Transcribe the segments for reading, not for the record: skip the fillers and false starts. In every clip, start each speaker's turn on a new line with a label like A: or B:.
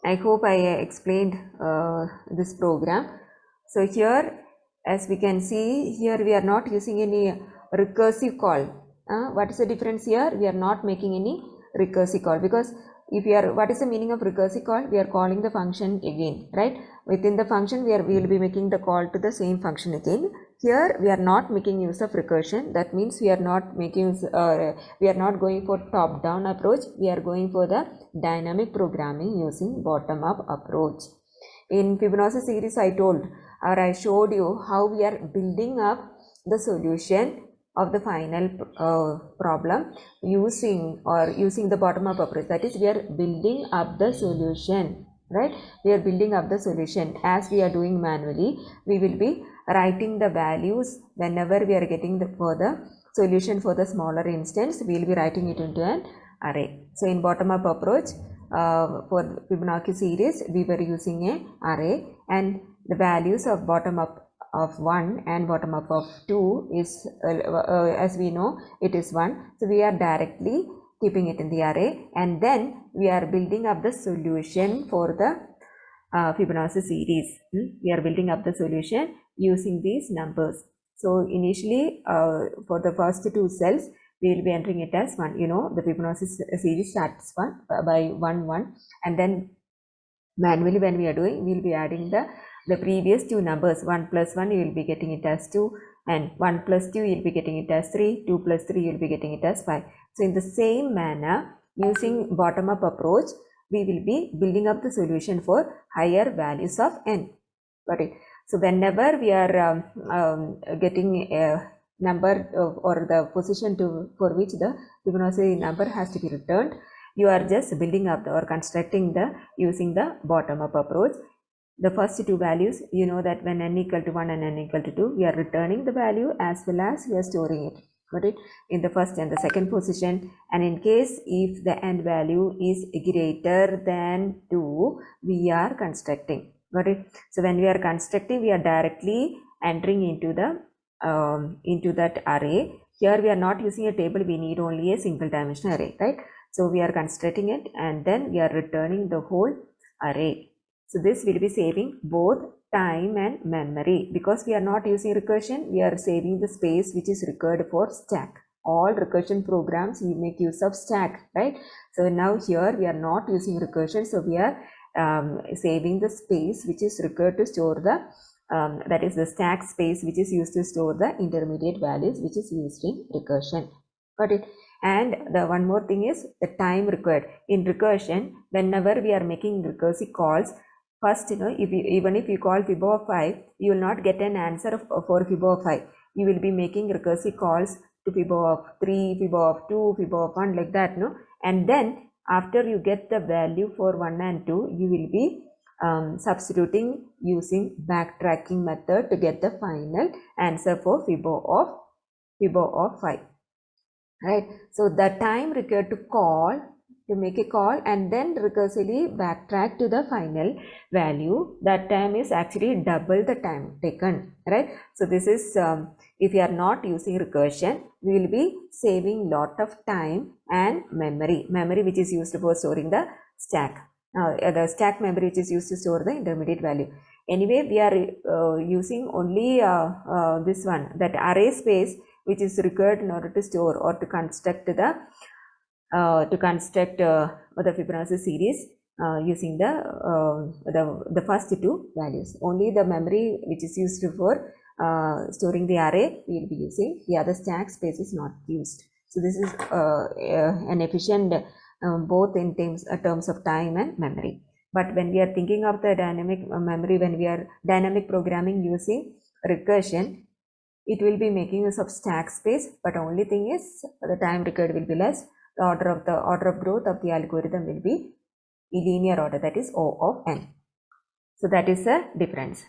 A: I hope I explained this program. So here, as we can see, here we are not using any recursive call. What is the difference here? We are not making any recursive call, because if we are, what is the meaning of recursive call? We are calling the function again, right? Within the function, we will be making the call to the same function again. Here we are not making use of recursion. That means we are not making we are not going for top down approach. We are going for the dynamic programming using bottom up approach. In Fibonacci series, I told, or I showed you how we are building up the solution of the final problem using the bottom up approach. That is, we are building up the solution, right? We are building up the solution. As we are doing manually, we will be writing the values whenever we are getting for the solution for the smaller instance. We will be writing it into an array. So in bottom up approach, for Fibonacci series, we were using an array, and the values of bottom up of 1 and bottom up of 2 is as we know, it is 1. So we are directly keeping it in the array, and then we are building up the solution for the Fibonacci series. We are building up the solution using these numbers. So initially, for the first two cells, we will be entering it as 1. You know, the Fibonacci series starts by 1 1, and then manually when we are doing, we will be adding the previous two numbers. 1 plus 1, you will be getting it as 2, and 1 plus 2, you will be getting it as 3, 2 plus 3, you will be getting it as 5. So in the same manner, using bottom up approach, we will be building up the solution for higher values of n. Got it? So whenever we are getting a number or the position for which the Fibonacci number has to be returned, you are just building up or constructing using the bottom up approach. The first two values, you know that when n equal to 1 and n equal to 2, we are returning the value as well as we are storing it. Got it? In the first and the second position, and in case if the n value is greater than 2, we are constructing. Got it? So when we are constructing, we are directly entering into that array. Here we are not using a table, we need only a single dimensional array, right? So we are constructing it, and then we are returning the whole array. So this will be saving both time and memory, because we are not using recursion. We are saving the space which is required for stack. All recursion programs, we make use of stack, right? So now here we are not using recursion, so we are saving the space which is required to store the that is the stack space which is used to store the intermediate values which is used in recursion. Got it? And the one more thing is the time required. In recursion, whenever we are making recursive calls, first, you know, even if you call fib of 5, you will not get an answer for fib of 5. You will be making recursive calls to fib of 3, fib of 2, fib of 1, like that, no? And then after you get the value for 1 and 2, you will be substituting using backtracking method to get the final answer for fib of 5. Right? So the time required to make a call and then recursively backtrack to the final value, that time is actually double the time taken, right? So this is if you are not using recursion, we will be saving lot of time and memory which is used for storing the stack. The stack memory which is used to store the intermediate value. Anyway, we are using only this one, that array space which is required in order to store or to construct the Fibonacci series using the first two values. Only the memory which is used for storing the array we will be using. The other stack space is not used. So this is an efficient both in terms of time and memory. But when we are thinking of the dynamic memory, when we are dynamic programming using recursion, it will be making use of stack space, but only thing is the time required will be less. The order of growth of the algorithm will be linear order, that is O of n. So that is the difference.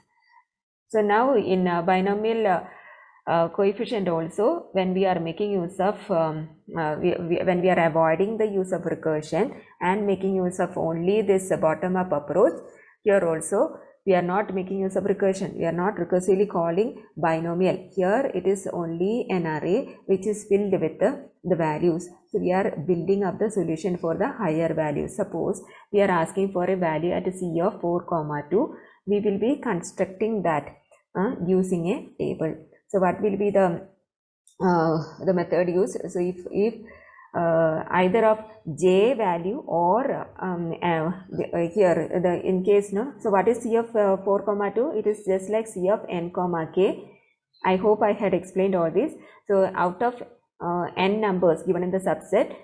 A: So now in binomial coefficient also, when we are making use of when we are avoiding the use of recursion and making use of only this bottom up approach, here also we are not making use of recursion. We are not recursively calling binomial. Here it is only an array which is filled with the values. So we are building up the solution for the higher values. Suppose we are asking for a value at C of 4, 2. We will be constructing that using a table. So what will be the method used? So if either of j value or here in case so what is C of 4, 2? It is just like C of n, k. I hope I had explained all this. So out of n numbers given in the subset,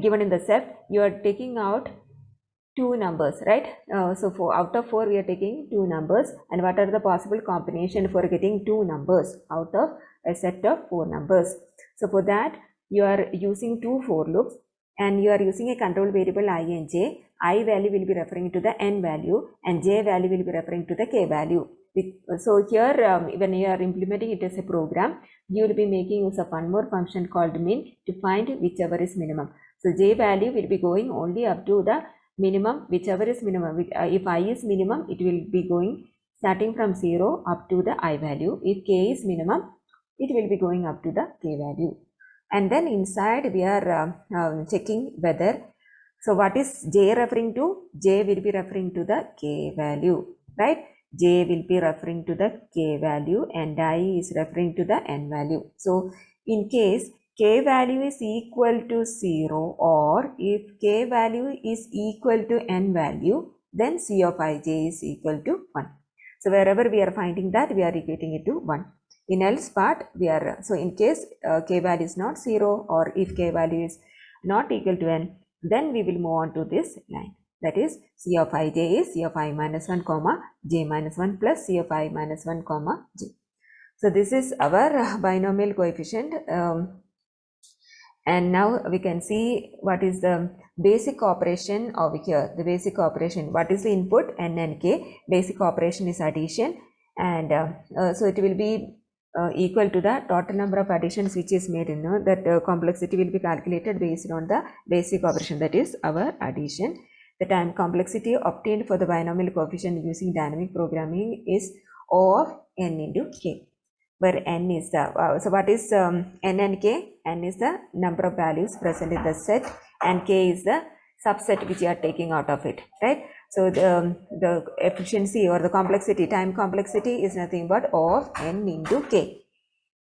A: given in the set, you are taking out 2 numbers, right? So out of 4 we are taking 2 numbers, and what are the possible combination for getting 2 numbers out of a set of 4 numbers? So for that you are using 2 for loops, and you are using a control variable I and j. I value will be referring to the n value and j value will be referring to the k value. So here when you are implementing it as a program, you will be making use of one more function called min to find whichever is minimum. So j value will be going only up to the minimum, whichever is minimum. If I is minimum, it will be going starting from 0 up to the I value. If k is minimum, it will be going up to the k value. And then inside we are checking whether, so what is j referring to? J will be referring to the k value, right? J will be referring to the k value and I is referring to the n value. So in case k value is equal to 0, or if k value is equal to n value, then C of ij is equal to 1. So wherever we are finding that, we are equating it to 1. In else part, we are, so in case k value is not 0, or if k value is not equal to n, then we will move on to this line. That is, C of ij is C of I minus 1, j minus 1 plus C of I minus 1, j. So this is our binomial coefficient. And now we can see what is the basic operation over here. The basic operation, what is the input? N and k. Basic operation is addition, and so it will be equal to the total number of additions which is made. That complexity will be calculated based on the basic operation, that is our addition. The time complexity obtained for the binomial coefficient using dynamic programming is O of n into k, where n is the, so what is n and k? N is the number of values present in the set, and k is the subset which you are taking out of it, right? So the efficiency or the complexity, time complexity is nothing but O of n into k,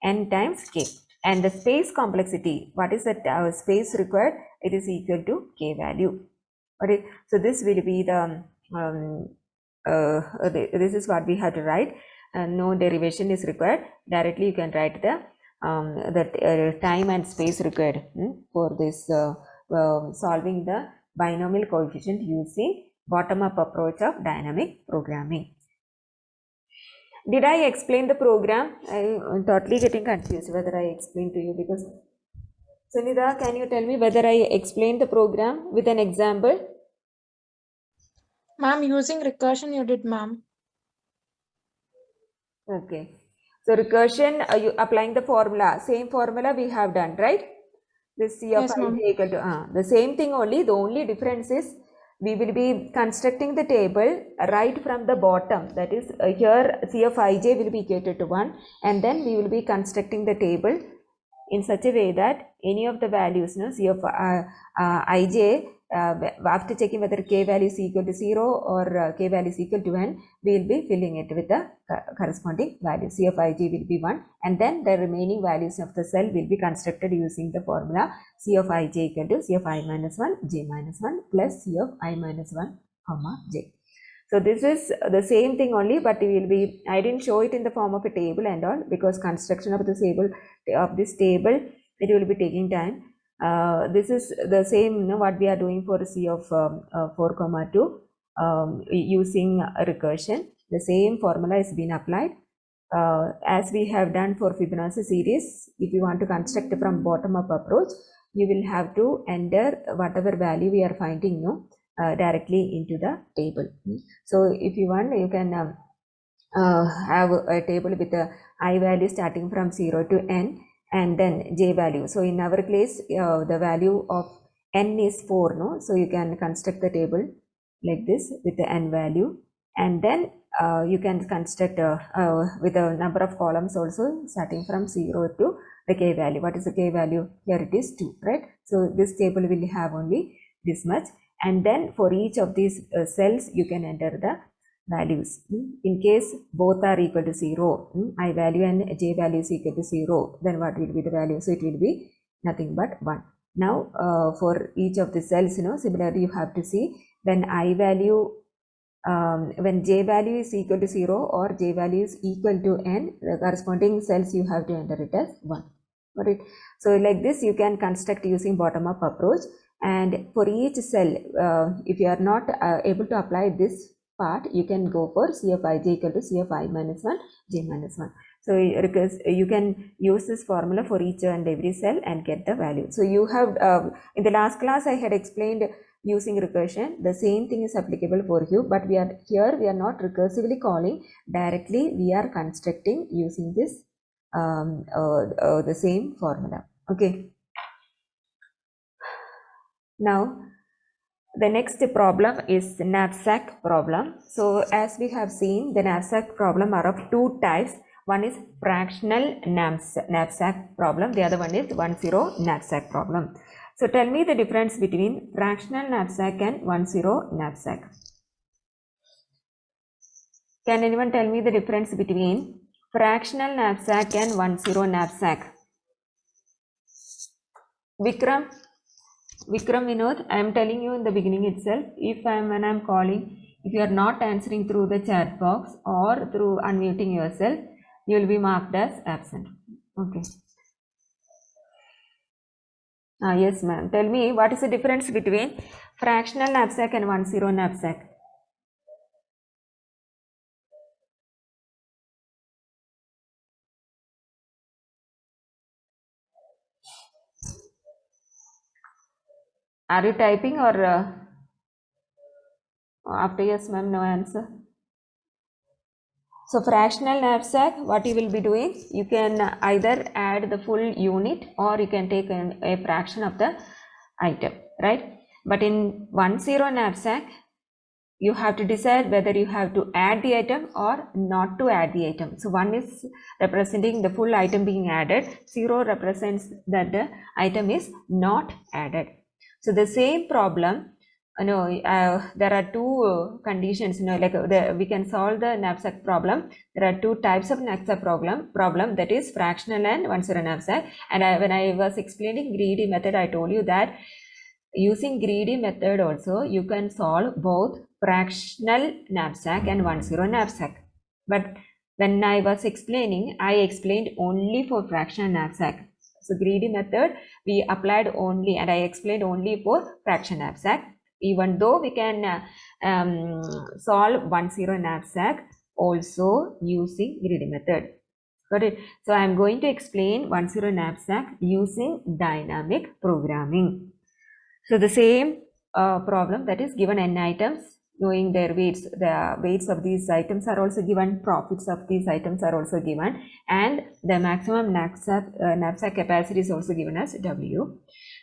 A: n times k. And the space complexity, what is the space required? It is equal to k value. Okay, so this will be the this is what we have to write. No derivation is required. Directly you can write the time and space required for this solving the binomial coefficient using bottom-up approach of dynamic programming. Did I explain the program? I'm totally getting confused whether I explained to you, because Sunita, can you tell me whether I explained the program with an example?
B: Ma'am, using recursion you did, ma'am.
A: Okay. So recursion, you applying the formula, same formula we have done, right? This C of
B: Yes,
A: ij equal to the same thing only. The only difference is we will be constructing the table right from the bottom. That is here C of ij will be equal to 1, and then we will be constructing the table in such a way that any of the values, C of ij, after checking whether k value is equal to 0 or k value is equal to n, we will be filling it with the corresponding value. C of ij will be 1, and then the remaining values of the cell will be constructed using the formula C of ij equal to C of I minus 1, j minus 1 plus C of I minus 1, j. So this is the same thing only, but we will be, I didn't show it in the form of a table and all, because construction of this table, it will be taking time. This is the same what we are doing for C of 4, 2 using recursion. The same formula is being applied as we have done for Fibonacci series. If you want to construct from bottom up approach, you will have to enter whatever value we are finding directly into the table. So if you want, you can have a table with the I value starting from 0 to n, and then j value. So in our case, the value of n is 4, so you can construct the table like this with the n value, and then you can construct with a number of columns also starting from 0 to the k value. What is the k value? Here it is 2, right? So this table will have only this much, and then for each of these cells you can enter the values. In case both are equal to 0, I value and j value is equal to 0, then what will be the value? So it will be nothing but 1. Now for each of the cells, similarly you have to see when I value when j value is equal to 0 or j value is equal to n, the corresponding cells you have to enter it as 1. Got it? So like this you can construct using bottom-up approach, and for each cell, if you are not able to apply this part, you can go for CFij equal to CFi minus 1, j minus 1. So because you can use this formula for each and every cell and get the value. So you have, in the last class I had explained using recursion, the same thing is applicable for you, but we are not recursively calling, directly we are constructing using this the same formula. Okay. Now the next problem is knapsack problem. So as we have seen, the knapsack problem are of two types. One is fractional knapsack problem, the other one is 1-0 knapsack problem. So tell me the difference between fractional knapsack and 1-0 knapsack. Can anyone tell me the difference between fractional knapsack and 1-0 knapsack? Vikram, Vinod, I am telling you in the beginning itself, when I am calling, if you are not answering through the chat box or through unmuting yourself, you will be marked as absent. Okay. Yes, ma'am. Tell me, what is the difference between fractional knapsack and 1-0 knapsack? Are you typing or after yes, ma'am, no answer? So fractional knapsack, what you will be doing, you can either add the full unit or you can take a fraction of the item, right? But in 1-0 knapsack, you have to decide whether you have to add the item or not to add the item. So 1 is representing the full item being added, 0 represents that the item is not added. So the same problem, there are two conditions, we can solve the knapsack problem. There are two types of knapsack problem, that is fractional and 1-0 knapsack. And when I was explaining greedy method, I told you that using greedy method also you can solve both fractional knapsack and 1-0 knapsack. But when I was explaining, I explained only for fractional knapsack. So greedy method we applied only, and I explained only for fraction knapsack. Even though we can solve 1-0 knapsack also using greedy method. Got it? So I am going to explain 1-0 knapsack using dynamic programming. So the same problem, that is given n items, knowing their weights, the weights of these items are also given, profits of these items are also given, and the maximum knapsack capacity is also given as W.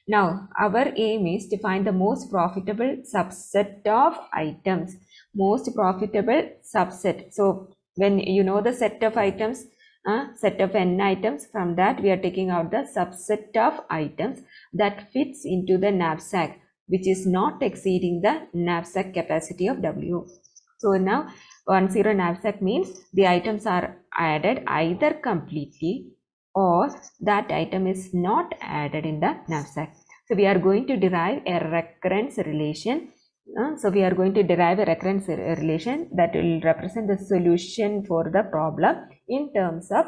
A: Now, our aim is to find the most profitable subset of items. Most profitable subset. So, when you know the set of items, set of n items, from that we are taking out the subset of items that fits into the knapsack, which is not exceeding the knapsack capacity of W. So, now 1-0 knapsack means the items are added either completely or that item is not added in the knapsack. So we are going to derive a recurrence relation. So we are going to derive a recurrence relation that will represent the solution for the problem in terms of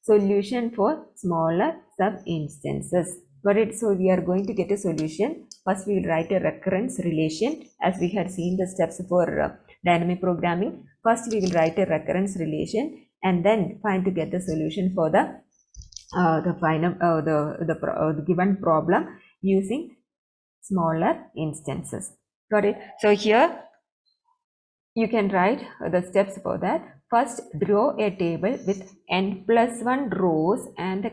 A: solution for smaller sub-instances. Got it? So we are going to get a solution. First we will write a recurrence relation, as we had seen the steps for dynamic programming. First we will write a recurrence relation and then find to get the solution for the given problem using smaller instances. Got it? So here you can write the steps for that. First, draw a table with n+1 rows and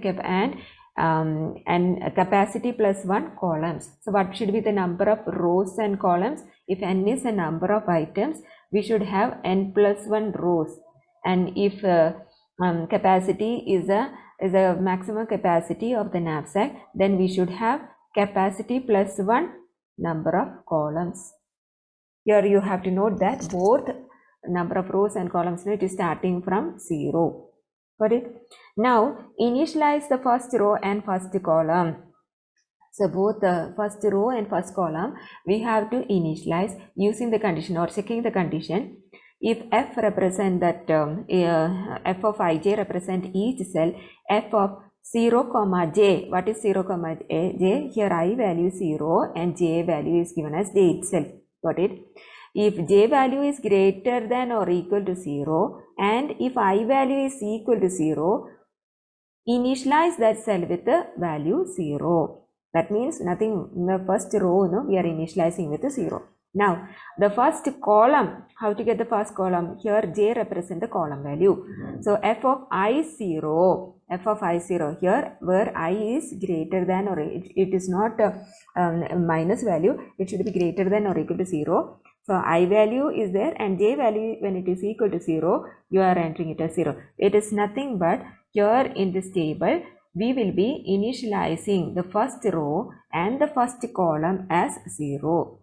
A: capacity +1 columns. So what should be the number of rows and columns? If n is the number of items, we should have n plus 1 rows. And if capacity is a maximum capacity of the knapsack, then we should have capacity plus 1 number of columns. Here you have to note that both number of rows and columns, it is starting from 0. Got it? Now initialize the first row and first column. So both the first row and first column we have to initialize using the condition or checking the condition. If f represent that f of ij represent each cell, f of 0 comma j, what is 0 comma j? Here I value is 0 and j value is given as j itself. Got it? If j value is greater than or equal to 0 and if I value is equal to 0, initialize that cell with the value 0. That means nothing in the first row, no, we are initializing with a 0. Now the first column, how to get the first column? Here j represent the column value. So f of I0 here, where I is greater than or it is not minus value, it should be greater than or equal to 0. So I value is there and j value, when it is equal to 0, you are entering it as 0. It is nothing but here in this table we will be initializing the first row and the first column as 0.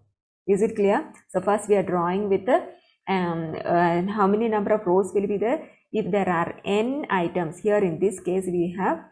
A: Is it clear? So first we are drawing with the how many number of rows will be there? If there are n items, here in this case we have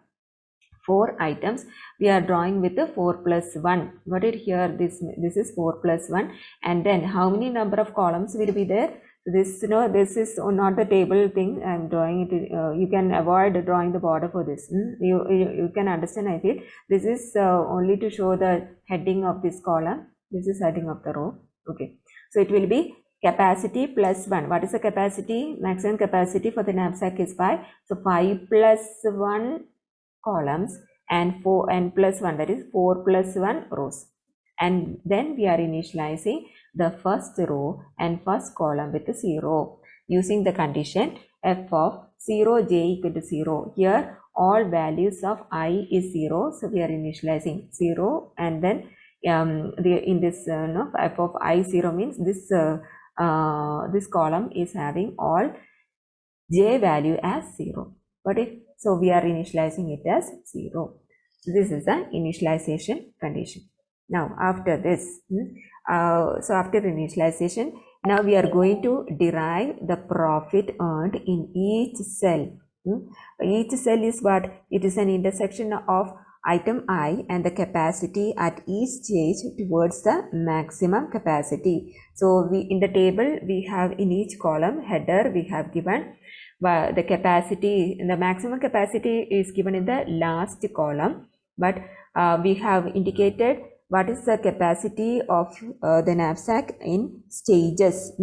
A: 4 items, we are drawing with the 4 plus 1. Got it? Here this is 4 plus 1. And then how many number of columns will be there? This, this is not the table thing. I am drawing it. You can avoid drawing the border for this. You can understand, I feel. This is only to show the heading of this column. This is heading of the row. Okay. So it will be capacity plus 1. What is the capacity? Maximum capacity for the knapsack is 5. So 5 plus 1 columns and 4 and plus 1, that is 4 plus 1 rows. And then we are initializing the first row and first column with 0 using the condition f of 0 j equal to 0. Here all values of I is 0, so we are initializing 0 and then in this f of I0 means this this column is having all j value as 0. But if so, we are initializing it as 0. So this is the initialization condition. Now after this, so after initialization, now we are going to derive the profit earned in each cell. Each cell is what? It is an intersection of item I and the capacity at each stage towards the maximum capacity. So we in the table we have in each column header we have given the capacity, the maximum capacity is given in the last column, but we have indicated what is the capacity of the knapsack in stages.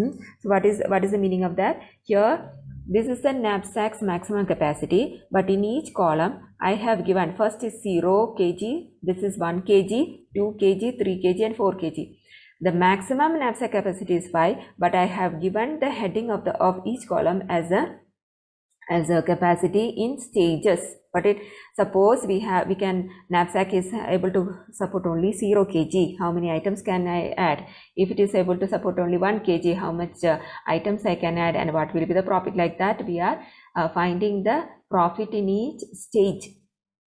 A: So what is the meaning of that? Here this is the knapsack's maximum capacity, but in each column I have given first is 0 kg, this is 1 kg, 2 kg, 3 kg and 4 kg. The maximum knapsack capacity is 5, but I have given the heading of each column as a capacity in stages. But suppose knapsack is able to support only 0 kg. How many items can I add? If it is able to support only 1 kg, how much items I can add and what will be the profit? Like that we are finding the profit in each stage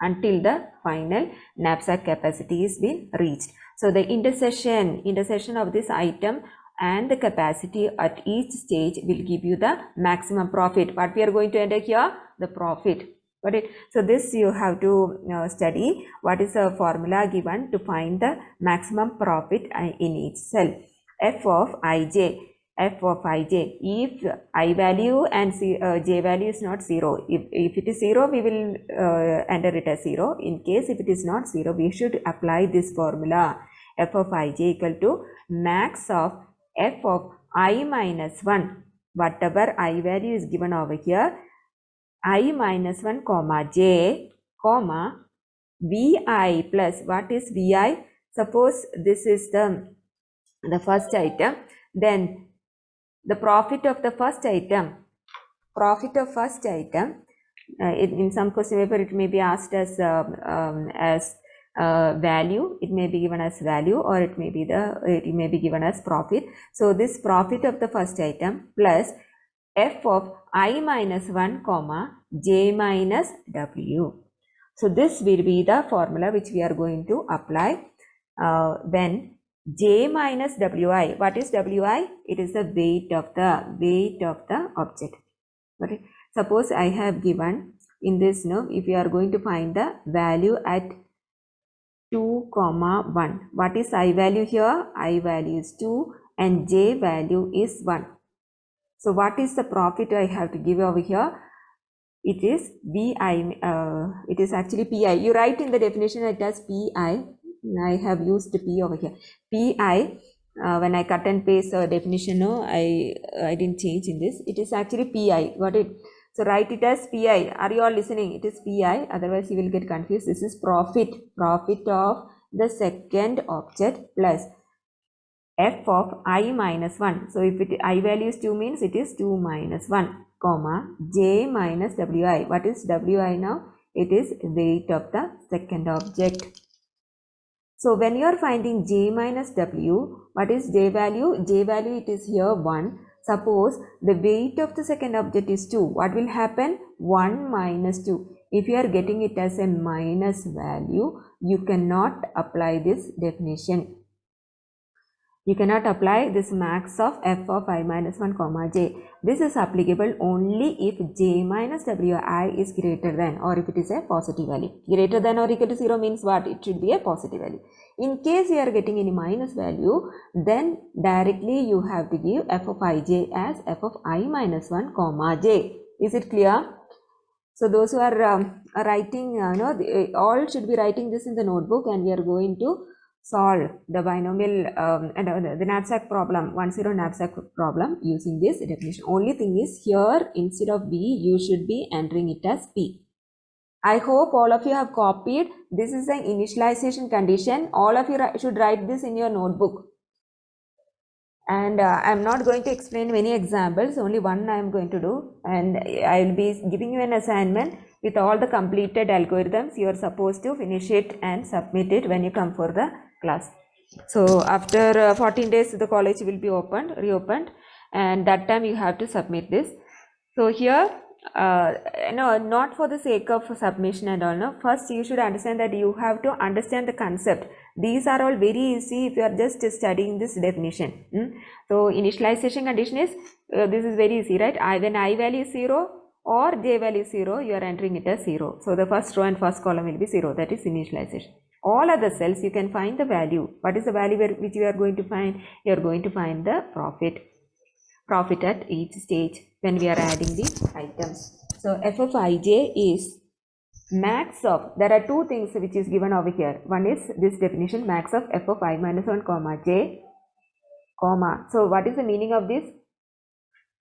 A: until the final knapsack capacity is been reached. So the intersection of this item and the capacity at each stage will give you the maximum profit. What we are going to enter here? The profit. Got it? So this you have to study what is the formula given to find the maximum profit in each cell. F of ij. If I value and j value is not 0. If it is 0, we will enter it as 0. In case if it is not 0, we should apply this formula. F of ij equal to max of f of I minus 1. Whatever I value is given over here, I minus 1 comma j comma vi plus, what is vi? Suppose this is the first item, then the profit of the first item, in some question paper it may be asked as value, it may be given as value, or it may be given as profit. So this profit of the first item plus f of I minus 1 comma j minus w. So this will be the formula which we are going to apply when j minus wi. What is wi? It is the weight of the object. Okay. Suppose I have given in this, if you are going to find the value at 2, 1. What is I value here? I value is 2 and j value is 1. So what is the profit I have to give over here? It is it is actually pi. You write in the definition it as pi. I have used p over here. Pi, when I cut and paste the definition, I didn't change in this. It is actually pi. Got it? So write it as pi. Are you all listening? It is pi. Otherwise you will get confused. This is profit of the second object plus f of I minus 1. So if I value is 2 means it is 2 minus 1 comma j minus wi. What is wi now? It is weight of the second object. So when you are finding j minus w, what is j value? J value, it is here 1. Suppose the weight of the second object is 2. What will happen? 1 minus 2. If you are getting it as a minus value, you cannot apply this definition. You cannot apply this max of f of I minus 1 comma j. This is applicable only if j minus wi is greater than, or if it is a positive value. Greater than or equal to 0 means what? It should be a positive value. In case you are getting any minus value, then directly you have to give f of ij as f of I minus 1 comma j. Is it clear? So those who are writing, all should be writing this in the notebook, and we are going to solve the binomial the knapsack problem, 10 knapsack problem using this definition. Only thing is here, instead of b, you should be entering it as p. I hope all of you have copied. This is an initialization condition. All of you should write this in your notebook. And I am not going to explain many examples, only one I am going to do, and I will be giving you an assignment with all the completed algorithms. You are supposed to finish it and submit it when you come for the class. So after 14 days the college will be reopened, and that time you have to submit this. So here no, not for the sake of submission and all, no. First you should understand that you have to understand the concept. These are all very easy if you are just studying this definition. So initialization condition is this is very easy, right? When I value is 0 or j value is 0, you are entering it as 0. So the first row and first column will be 0. That is initialization. All other cells you can find the value. What is the value which you are going to find? You are going to find the profit at each stage when we are adding the items. So f of ij is max of, there are two things which is given over here. One is this definition, max of f of I minus 1 comma j comma. So what is the meaning of this?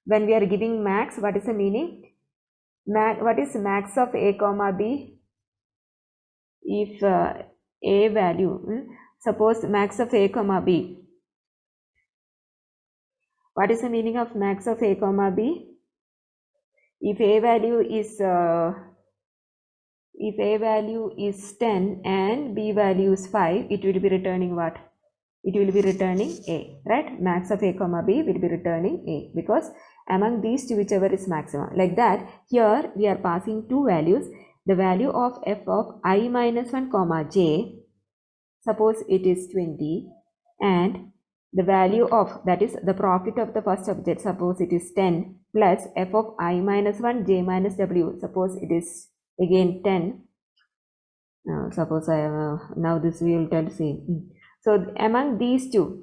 A: When we are giving max, what is the meaning? What is max of a comma b? If a value, suppose max of a comma b. What is the meaning of max of a comma b? If a value is 10 and b value is 5, it will be returning what? It will be returning a, right? Max of a comma b will be returning a, because among these two, whichever is maximum. Like that, here we are passing two values. The value of f of I minus 1 comma j, suppose it is 20, and the value of, that is the profit of the first object, suppose it is 10, plus f of I minus 1 j minus w, suppose it is again 10. Suppose I now this we will tell same. So among these two,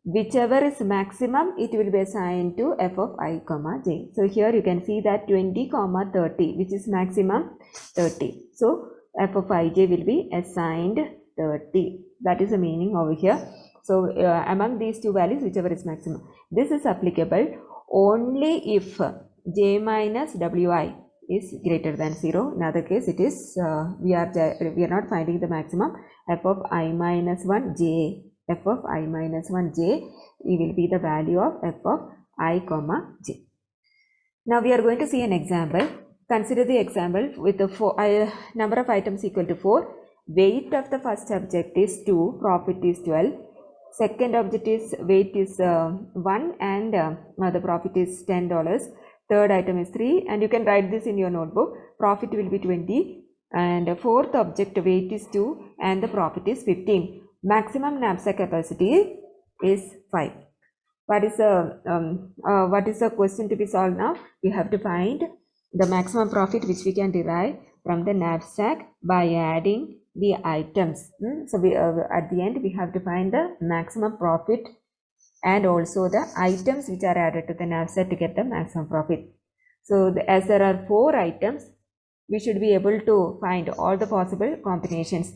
A: whichever is maximum, it will be assigned to f of I comma j. So here you can see that 20 comma 30, which is maximum 30. So f of ij will be assigned 30. That is the meaning over here. So among these two values, whichever is maximum. This is applicable only if j minus wi is greater than 0. In other case, it is we are not finding the maximum. F of I minus 1 j, f of I minus 1 j will be the value of f of I comma j. Now we are going to see an example. Consider the example with the number of items equal to 4. weight of the first object is 2, profit is 12. Second object is weight is 1 and the profit is $10. Third item is 3, and you can write this in your notebook. Profit will be 20, and fourth object weight is 2 and the profit is 15. Maximum knapsack capacity is 5. What is the question to be solved now? We have to find the maximum profit which we can derive from the knapsack by adding the items. So we at the end we have to find the maximum profit and also the items which are added to the knapsack to get the maximum profit. So as there are 4 items, we should be able to find all the possible combinations.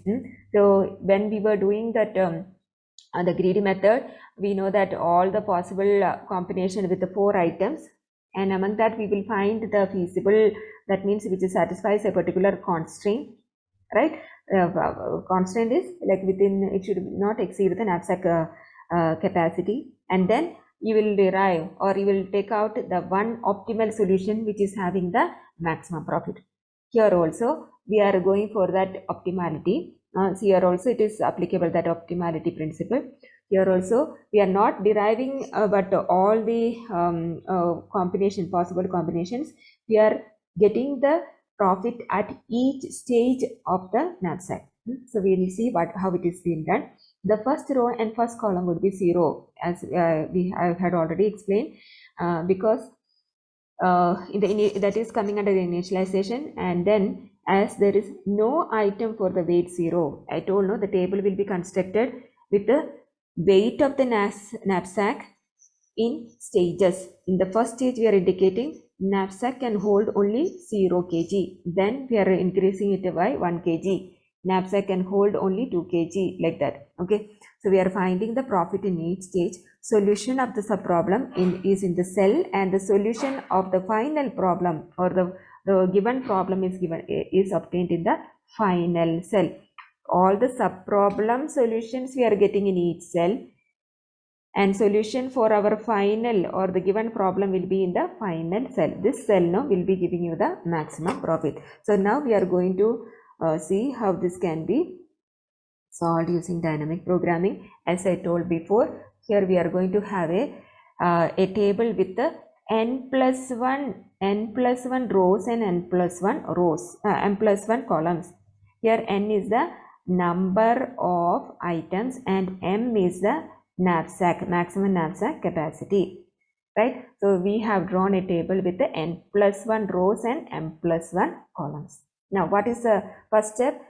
A: So when we were doing that the greedy method, we know that all the possible combination with the 4 items, and among that we will find the feasible, that means which satisfies a particular constraint, right? Constraint is like within, it should not exceed the knapsack capacity, and then you will derive or you will take out the one optimal solution which is having the maximum profit. Here also we are going for that optimality. So here also it is applicable, that optimality principle. Here also we are not deriving but all the possible combinations. We are getting the profit at each stage of the knapsack. So we will see how it is being done. The first row and first column would be 0, as I had already explained, because that is coming under the initialization, and then as there is no item for the weight 0, I told no, the table will be constructed with the weight of the knapsack in stages. In the first stage we are indicating knapsack can hold only 0 kg, then we are increasing it by 1 kg. Knapsack can hold only 2 kg, like that. Okay, so we are finding the profit in each stage. Solution of the sub problem is in the cell, and the solution of the final problem or the given problem is obtained in the final cell. All the sub problem solutions we are getting in each cell, and solution for our final or the given problem will be in the final cell. This cell now will be giving you the maximum profit. So now we are going to see how this can be solved using dynamic programming. As I told before, here we are going to have a table with the n plus 1 rows and n plus 1 columns. Here n is the number of items and m is the maximum knapsack capacity, right? So we have drawn a table with the n plus 1 rows and m plus 1 columns. Now what is the first step?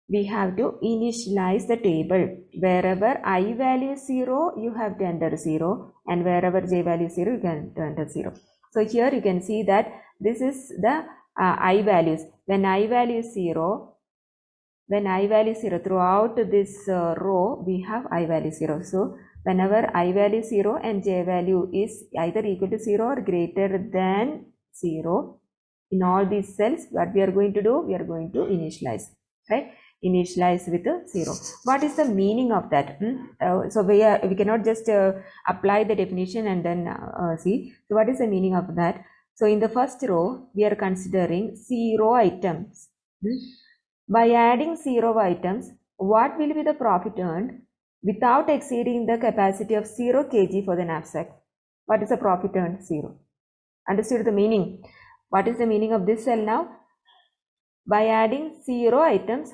A: We have to initialize the table. Wherever I value is 0, you have to enter 0, and wherever j value is 0, you can enter 0. So here you can see that this is the I values. When I value is 0, throughout this row we have I value 0. So whenever I value 0 and j value is either equal to 0 or greater than 0, in all these cells, what we are going to do? We are going to initialize, right? Initialize with a 0. What is the meaning of that? So we cannot just apply the definition and then see. So what is the meaning of that? So in the first row, we are considering 0 items. By adding 0 items, what will be the profit earned without exceeding the capacity of 0 kg for the knapsack? What is the profit earned? 0. Understood the meaning? What is the meaning of this cell now? By adding 0 items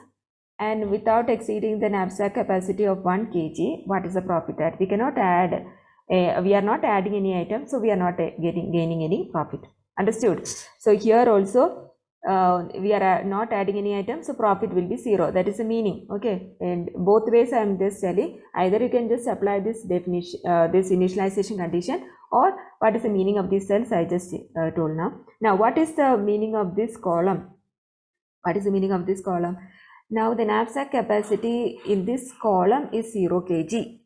A: and without exceeding the knapsack capacity of 1 kg, what is the profit at? We cannot add, we are not adding any item, so we are not gaining any profit. Understood? So here also we are not adding any item, so profit will be 0. That is the meaning. Okay, and both ways I am just telling. Either you can just apply this definition, this initialization condition, or what is the meaning of these cells I just told now. Now what is the meaning of this column? What is the meaning of this column? Now the knapsack capacity in this column is 0 kg.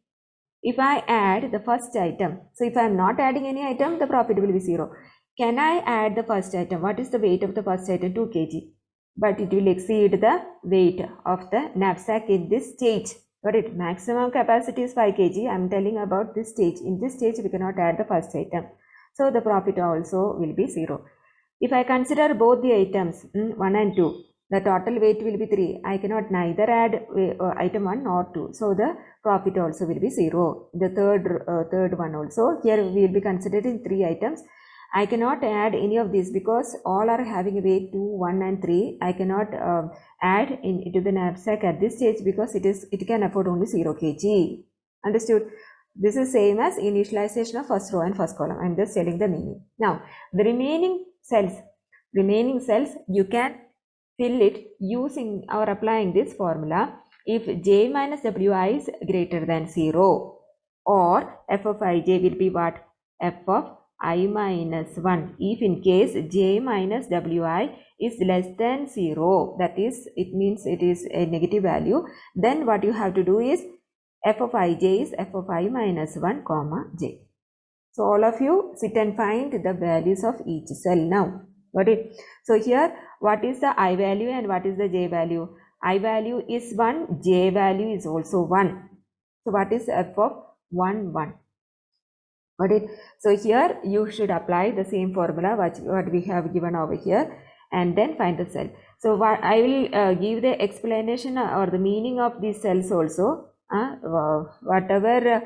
A: If I add the first item, so if I am not adding any item, the profit will be 0. Can I add the first item? What is the weight of the first item? 2 kg. But it will exceed the weight of the knapsack in this stage. But its maximum capacity is 5 kg. I am telling about this stage. In this stage, we cannot add the first item. So the profit also will be 0. If I consider both the items, 1 and 2, The total weight will be 3. I cannot neither add item 1 nor 2. So the profit also will be 0. The third one also, here we will be considering 3 items. I cannot add any of these because all are having a weight 2, 1 and 3. I cannot add into the knapsack at this stage because it can afford only 0 kg. Understood? This is same as initialization of first row and first column. I am just telling the meaning. Now, the remaining cells you can fill it using or applying this formula. If j minus wi is greater than 0, or f of ij will be what? F of I minus 1. If in case j minus wi is less than 0, that is, it means it is a negative value, then what you have to do is f of ij is f of I minus 1 comma j. So all of you sit and find the values of each cell now. Got it? So here, what is the I value and what is the j value? I value is 1, j value is also 1. So what is f of 1, 1? Got it? So here you should apply the same formula what we have given over here and then find the cell. So what I will give the explanation or the meaning of these cells also. Whatever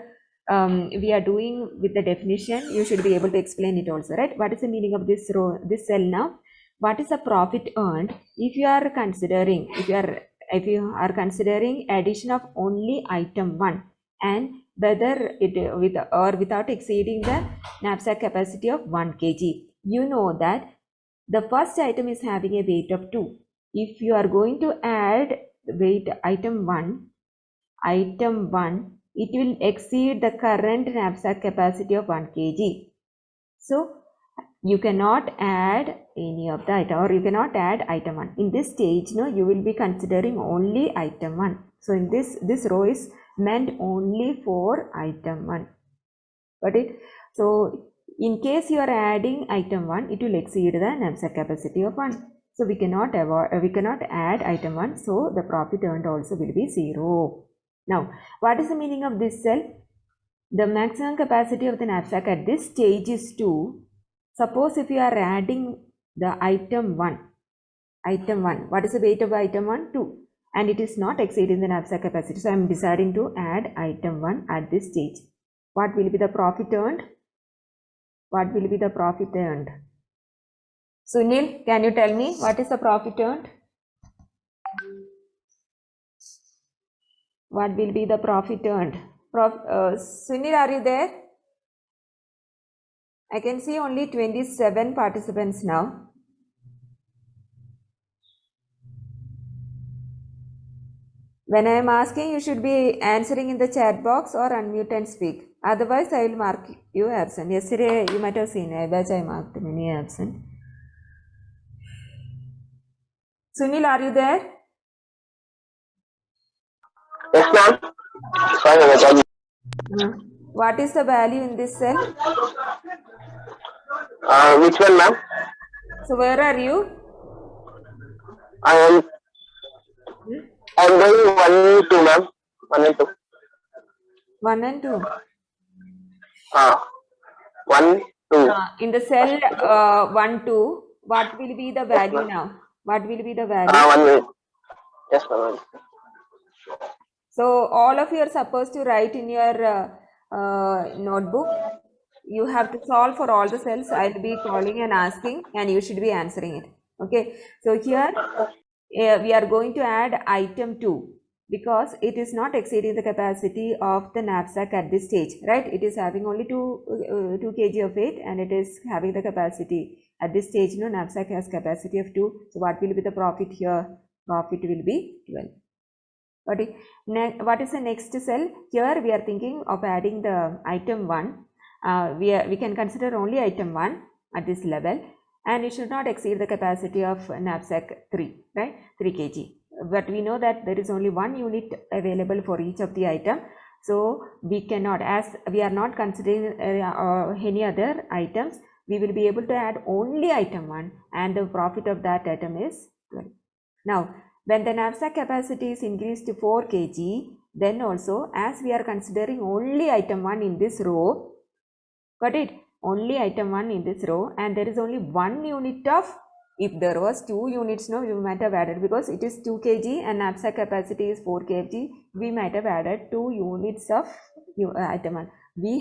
A: we are doing with the definition, you should be able to explain it also, right? What is the meaning of this row, this cell now? What is the profit earned if you are considering addition of only item 1 and whether it with or without exceeding the knapsack capacity of 1 kg? You know that the first item is having a weight of 2. If you are going to add weight item 1, it will exceed the current knapsack capacity of 1 kg. So you cannot add any of the item, or you cannot add item 1. In this stage, no, you will be considering only item 1. So in this row is meant only for item 1. Got it? So in case you are adding item 1, it will exceed the knapsack capacity of 1. So we cannot add item 1. So the profit earned also will be 0. Now, what is the meaning of this cell? The maximum capacity of the knapsack at this stage is 2. Suppose if you are adding the item 1, what is the weight of item 1? 2. And it is not exceeding the knapsack capacity. So I am deciding to add item 1 at this stage. What will be the profit earned? What will be the profit earned? Sunil, can you tell me what is the profit earned? What will be the profit earned? Sunil, are you there? I can see only 27 participants now. When I am asking, you should be answering in the chat box or unmute and speak. Otherwise, I will mark you absent. Yesterday, you might have seen, I batch I marked many absent. Sunil, are you there?
C: Yes, ma'am.
A: What is the value in this cell?
C: Which one, ma'am?
A: So where are you?
C: I am doing 1 and 2, ma'am. 1 and 2.
A: 1 and 2.
C: 1, 2.
A: In the cell 1, 2, what will be the value now? What will be the value?
C: 1 minute. Yes, ma'am.
A: So all of you are supposed to write in your notebook. You have to solve for all the cells. I will be calling and asking, and you should be answering it. Okay. So here we are going to add item 2 because it is not exceeding the capacity of the knapsack at this stage, right? It is having only 2 kg of weight, and it is having the capacity at this stage. No, knapsack has capacity of 2. So what will be the profit here? Profit will be 12. Okay. What is the next cell? Here we are thinking of adding the item 1. We can consider only item 1 at this level, and it should not exceed the capacity of knapsack 3, right? 3 kg. But we know that there is only 1 unit available for each of the item. So we cannot, as we are not considering any other items, we will be able to add only item 1, and the profit of that item is 12. Now, when the knapsack capacity is increased to 4 kg, then also, as we are considering only item 1 in this row, got it? Only item 1 in this row, and there is only 1 unit of If there was 2 units, no, we might have added, because it is 2 kg and knapsack capacity is 4 kg, we might have added 2 units of item 1. We